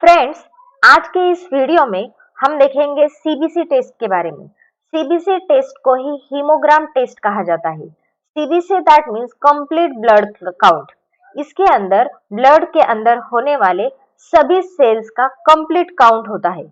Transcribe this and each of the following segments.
Friends, आज के इस वीडियो में हम देखेंगे सीबीसी टेस्ट के बारे में। सीबीसी टेस्ट को ही हीमोग्राम टेस्ट कहा जाता है। CBC that means complete blood count. इसके अंदर ब्लड के अंदर होने वाले सभी सेल्स का कंप्लीट काउंट होता है।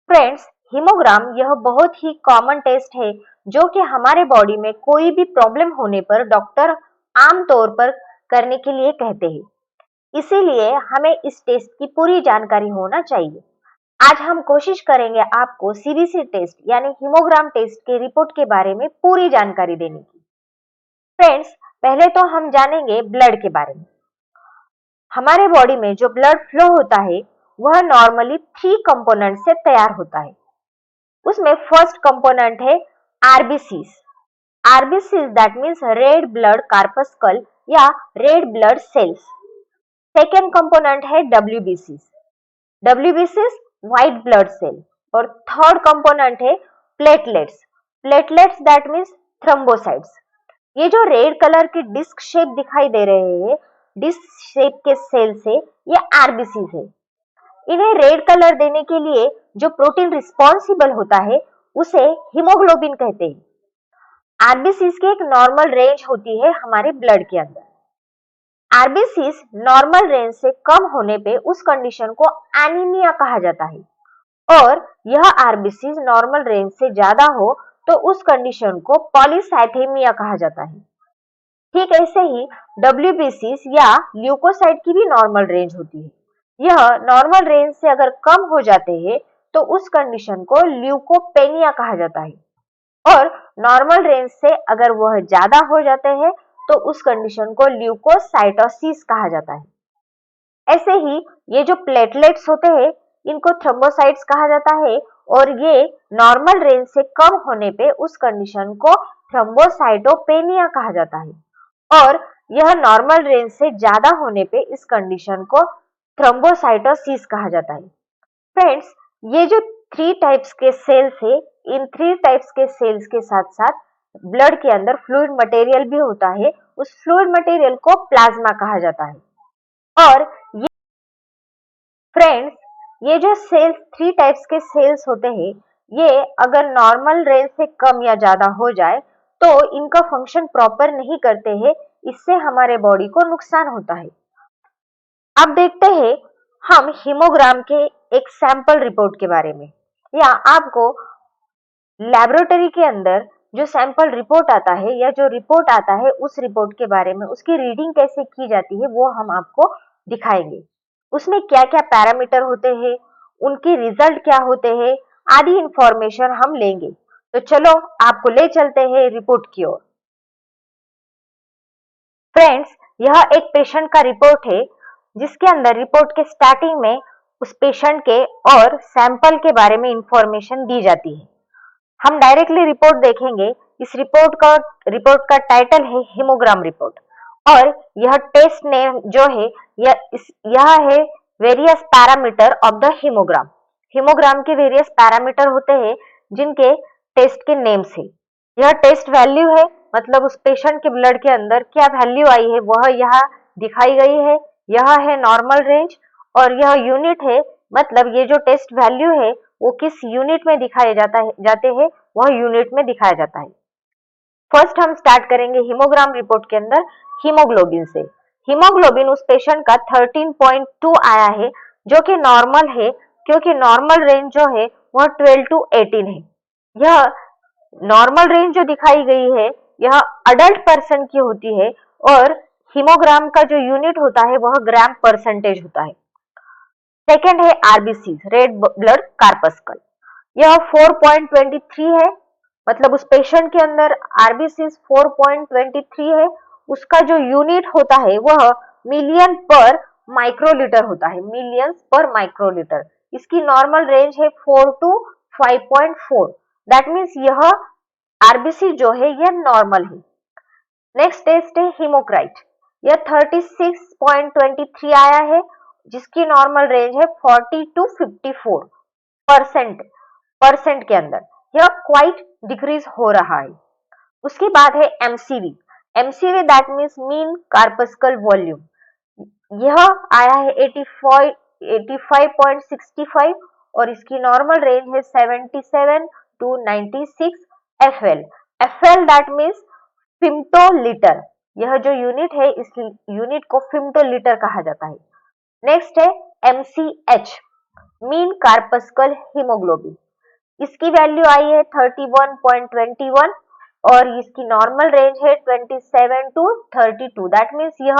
फ्रेंड्स, हीमोग्राम यह बहुत ही कॉमन टेस्ट है जो कि हमारे बॉडी में कोई भी प्रॉब्लम होने पर डॉक्टर आमतौर पर करने के लिए कहते हैं। इसीलिए हमें इस टेस्ट की पूरी जानकारी होना चाहिए। आज हम कोशिश करेंगे आपको सीबीसी टेस्ट यानी हीमोग्राम टेस्ट के रिपोर्ट के बारे में पूरी जानकारी देने की। फ्रेंड्स, पहले तो हम जानेंगे ब्लड के बारे में। हमारे बॉडी में जो ब्लड फ्लो होता है वह नॉर्मली 3 कंपोनेंट से तैयार होता है। उसमें फर्स्ट कंपोनेंट है RBCs. RBCs that means red blood corpuscle या red blood cells. Second component है डब्ल्यूबीसीज। डब्ल्यूबीसीज व्हाइट ब्लड सेल। और थर्ड कंपोनेंट है platelets. Platelets that means thrombocytes. ये जो रेड कलर की डिस्क शेप दिखाई दे रहे हैं, डिस्क शेप के सेल से ये आरबीसीज है। इन्हें रेड कलर देने के लिए जो प्रोटीन रिस्पॉन्सिबल होता है उसे हीमोग्लोबिन कहते हैं। आरबीसीज की एक नॉर्मल रेंज होती है हमारे ब्लड के अंदर। आरबीसीज नॉर्मल रेंज से कम होने पे उस कंडीशन को एनीमिया कहा जाता है, और यह आरबीसीज नॉर्मल रेंज से ज्यादा हो तो उस कंडीशन को पॉलीसाइथेमिया कहा जाता है। ठीक ऐसे ही डब्ल्यूबीसीज या ल्यूकोसाइट की भी नॉर्मल रेंज होती है। यह नॉर्मल रेंज से अगर कम हो जाते हैं तो उस कंडीशन को ल्यूकोपेनिया कहा जाता है, और नॉर्मल रेंज से अगर वह ज्यादा हो जाते हैं तो उस कंडीशन को ल्यूकोसाइटोसिस कहा जाता है। ऐसे ही ये जो प्लेटलेट्स होते हैं इनको थ्रोम्बोसाइट्स कहा जाता है, और ये नॉर्मल रेंज से कम होने पे उस कंडीशन को थ्रोम्बोसाइटोपेनिया कहा जाता है, और यह नॉर्मल रेंज से ज्यादा होने पे इस कंडीशन को थ्रोम्बोसाइटोसिस कहा जाता है। फ्रेंड्स, ये जो 3 टाइप्स के सेल्स है, इन 3 टाइप्स के सेल्स के साथ साथ ब्लड के अंदर फ्लूइड मटेरियल भी होता है। उस फ्लूइड मटेरियल को प्लाज्मा कहा जाता है। और ये फ्रेंड्स, ये जो सेल्स 3 टाइप्स के सेल्स होते हैं, ये अगर नॉर्मल रेंज से कम या ज्यादा हो जाए तो इनका फंक्शन प्रॉपर नहीं करते हैं। इससे हमारे बॉडी को नुकसान होता है। अब देखते हैं हम हीमोग्राम के एक सैंपल रिपोर्ट के बारे में, या आपको लैबोरेटरी के अंदर जो सैंपल रिपोर्ट आता है या जो रिपोर्ट आता है उस रिपोर्ट के बारे में, उसकी रीडिंग कैसे की जाती है वो हम आपको दिखाएंगे। उसमें क्या क्या पैरामीटर होते हैं, उनके रिजल्ट क्या होते हैं, आदि इंफॉर्मेशन हम लेंगे। तो चलो आपको ले चलते हैं रिपोर्ट की ओर। फ्रेंड्स, यह एक पेशेंट का रिपोर्ट है जिसके अंदर रिपोर्ट के स्टार्टिंग में उस पेशेंट के और सैंपल के बारे में इंफॉर्मेशन दी जाती है। हम डायरेक्टली रिपोर्ट देखेंगे। इस रिपोर्ट का टाइटल है हीमोग्राम रिपोर्ट, और यह टेस्ट नेम जो है यह है various parameter of the haemogram. Haemogram के वेरियस पैरामीटर होते हैं जिनके टेस्ट के नेम्स है। यह टेस्ट वैल्यू है, मतलब उस पेशेंट के ब्लड के अंदर क्या वैल्यू आई है वह यहाँ दिखाई गई है। यह है नॉर्मल रेंज, और यह यूनिट है, मतलब ये जो टेस्ट वैल्यू है वो किस यूनिट में दिखाए जाते हैं वह यूनिट में दिखाया जाता है। फर्स्ट हम स्टार्ट करेंगे हीमोग्राम रिपोर्ट के अंदर हीमोग्लोबिन से। हीमोग्लोबिन उस पेशेंट का 13.2 आया है, जो कि नॉर्मल है, क्योंकि नॉर्मल रेंज जो है वह 12 to 18 है। यह नॉर्मल रेंज जो दिखाई गई है यह अडल्ट पर्सन की होती है, और हीमोग्राम का जो यूनिट होता है वह ग्राम परसेंटेज होता है। सेकेंड है आरबीसी रेड ब्लड कार्पस्कल। यह 4.23 है, मतलब उस पेशेंट के अंदर आरबीसी 4.23 है। उसका जो यूनिट होता है वह मिलियन पर माइक्रोलीटर होता है, मिलियंस पर माइक्रोलीटर। इसकी नॉर्मल रेंज है 4 to 5.4। दैट मीन्स यह आरबीसी जो है यह नॉर्मल है। नेक्स्ट टेस्ट है हीमोक्राइट। यह 36.23 आया है, जिसकी नॉर्मल रेंज है 40 to 54 परसेंट के अंदर। यह क्वाइट डिक्रीज हो रहा है। उसके बाद है MCV. That means mean corpuscle volume. यह आया है 85 85.65 और इसकी नॉर्मल रेंज है 77 to 96 FL। FL that means femtolitre. यह जो यूनिट है इस यूनिट को फिम्टोलीटर कहा जाता है। नेक्स्ट है MCH, मीन कार्पस्कल हीमोग्लोबिन। इसकी वैल्यू आई है 31.21 और इसकी नॉर्मल रेंज है 27 to 32 दैट मीन्स यह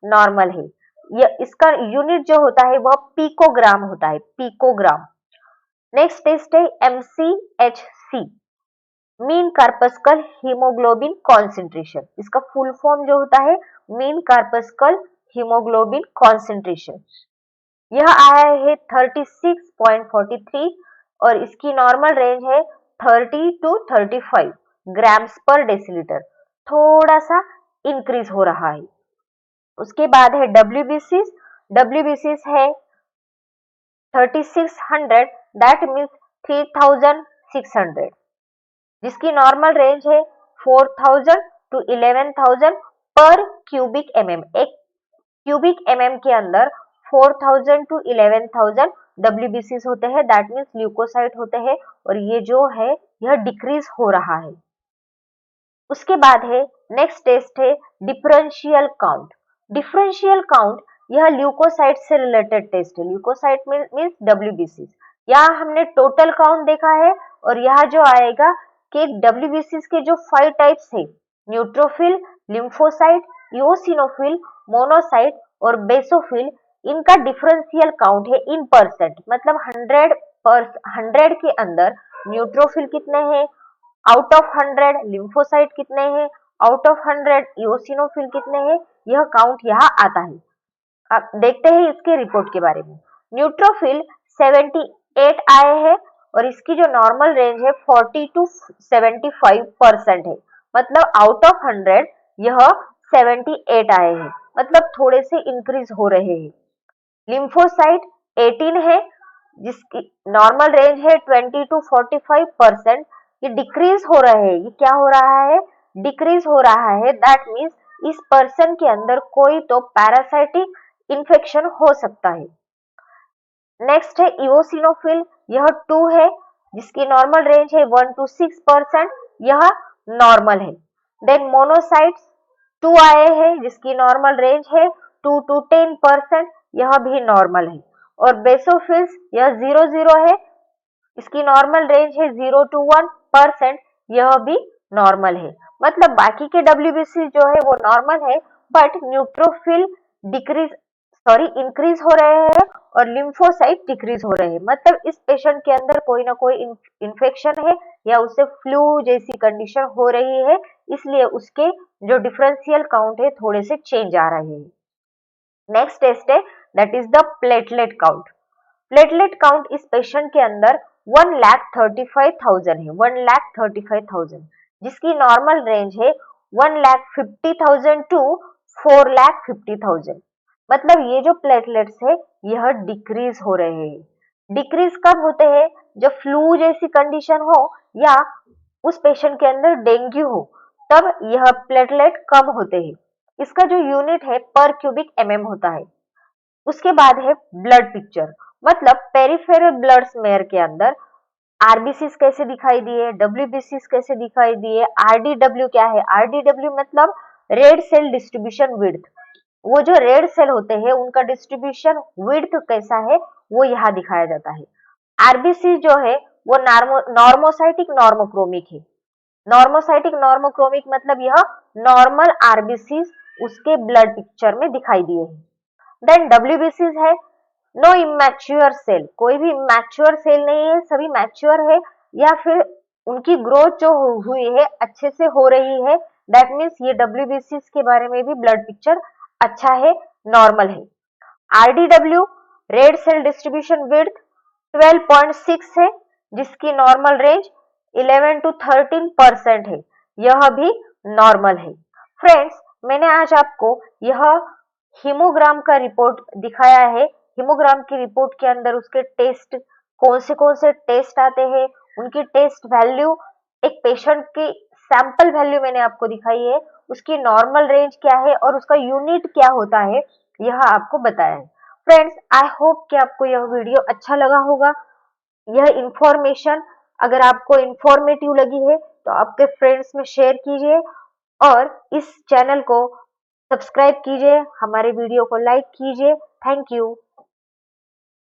नॉर्मल है। यह इसका यूनिट जो होता है वह पिकोग्राम होता है, पिकोग्राम। नेक्स्ट टेस्ट है MCHC, mean corpuscle haemoglobin concentration. इसका फुल फॉर्म जो होता है मीन कार्पस्कल हीमोग्लोबिन कॉन्सेंट्रेशन। यह आया है 36.43 और इसकी नॉर्मल रेंज है 30 to 35 ग्राम्स पर डेसीलीटर। थोड़ा सा इंक्रीज हो रहा है। उसके बाद है WBCs। WBCs है 3600 दैट मीन्स 3600, जिसकी नॉर्मल रेंज है 4000 to 11000 पर क्यूबिक mm। एक क्यूबिक mm के अंदर 4000 to 11000 WBCs होते हैं दैट मीन्स ल्यूकोसाइट होते हैं और ये जो है यह डिक्रीज हो रहा है। उसके बाद है नेक्स्ट टेस्ट है डिफरेंशियल काउंट। डिफरेंशियल काउंट यह ल्यूकोसाइट से रिलेटेड टेस्ट है। Leukocyte means WBCs। यहाँ हमने टोटल काउंट देखा है और यहाँ जो आएगा कि WBCs के जो 5 टाइप्स है, न्यूट्रोफिल, लिम्फोसाइट, इओसिनोफिल, मोनोसाइट और बेसोफिल, इनका डिफरेंशियल काउंट है इन परसेंट। मतलब 100 के अंदर न्यूट्रोफिल कितने हैं, आउट ऑफ 100 लिम्फोसाइट कितने हैं, आउट ऑफ 100 इओसिनोफिल कितने हैं, यह काउंट यहाँ आता है। अब देखते हैं इसके रिपोर्ट के बारे में। न्यूट्रोफिल 78 आए हैं और इसकी जो नॉर्मल रेंज है 40 to 75% है। मतलब आउट ऑफ 100 यह 78 आए हैं, मतलब थोड़े से इंक्रीज हो रहे हैं। लिम्फोसाइट 18 है जिसकी नॉर्मल रेंज है 20 to 45%। ये डिक्रीज हो रहे हैं। ये क्या हो रहा है, डिक्रीज हो रहा है। दैट मीन्स इस पर्सन के अंदर कोई तो पैरासाइटिक इन्फेक्शन हो सकता है। नेक्स्ट है इओसिनोफिल, यह 2 है जिसकी नॉर्मल रेंज है 1 to 6%, यह नॉर्मल है। देन मोनोसाइट्स 2 आए हैं जिसकी नॉर्मल रेंज है 2 to 10%, यह भी नॉर्मल है। और बेसोफिल्स यह 0 है, इसकी नॉर्मल रेंज है 0 to 1%, यह भी नॉर्मल है। मतलब बाकी के WBC जो है वो नॉर्मल है बट न्यूट्रोफिल इंक्रीज हो रहे हैं और लिम्फोसाइट डिक्रीज हो रहे हैं। मतलब इस पेशेंट के अंदर कोई ना कोई इन्फेक्शन है या उसे फ्लू जैसी कंडीशन हो रही है, इसलिए उसके जो डिफरेंशियल काउंट है थोड़े से चेंज आ रहे हैं। नेक्स्ट टेस्ट है that is the platelet count. Platelet count इस पेशेंट के अंदर 1,35,000 है, 1,35,000, जिसकी नॉर्मल रेंज है 1,50,000 to 4,50,000। मतलब ये जो प्लेटलेट्स है यह डिक्रीज हो रहे हैं। डिक्रीज कब होते हैं, जब फ्लू जैसी कंडीशन हो या उस पेशेंट के अंदर डेंगू हो, तब यह प्लेटलेट कम होते हैं। इसका जो यूनिट है पर क्यूबिक mm होता है। उसके बाद है ब्लड पिक्चर। मतलब पेरिफेरल ब्लड स्मेयर के अंदर आरबीसीज कैसे दिखाई दिए, WBCs कैसे दिखाई दिए, RDW क्या है। RDW मतलब रेड सेल डिस्ट्रीब्यूशन विड्थ। वो जो रेड सेल होते हैं उनका डिस्ट्रीब्यूशन विड्थ कैसा है वो यहाँ दिखाया जाता है। आरबीसी जो है वो नॉर्मोसाइटिक नॉर्मोक्रोमिक है। नॉर्मोसाइटिक नॉर्मोक्रोमिक मतलब यह नॉर्मल आरबीसी उसके ब्लड पिक्चर में दिखाई दिए हैं। देन WBCs है नो इमैच्योर सेल, कोई भी मैच्योर सेल नहीं है, सभी मैच्योर है या फिर उनकी ग्रोथ जो हुई है अच्छे से हो रही है। दैट मीन्स ये WBCs के बारे में भी ब्लड पिक्चर अच्छा है, नॉर्मल है। RDW red cell distribution width 12.6 है जिसकी नॉर्मल रेंज 11 to 13% है, यह भी नॉर्मल है। फ्रेंड्स, मैंने आज आपको यह हीमोग्राम का रिपोर्ट दिखाया है। हीमोग्राम की रिपोर्ट के अंदर उसके टेस्ट कौन से टेस्ट आते हैं, उनकी टेस्ट वैल्यू, एक पेशेंट की सैंपल वैल्यू मैंने आपको दिखाई है, उसकी नॉर्मल रेंज क्या है और उसका यूनिट क्या होता है यह आपको बताया है। फ्रेंड्स, आई होप कि आपको यह वीडियो अच्छा लगा होगा। यह इंफॉर्मेशन अगर आपको इंफॉर्मेटिव लगी है तो आपके फ्रेंड्स में शेयर कीजिए और इस चैनल को सब्सक्राइब कीजिए, हमारे वीडियो को लाइक कीजिए। Thank you.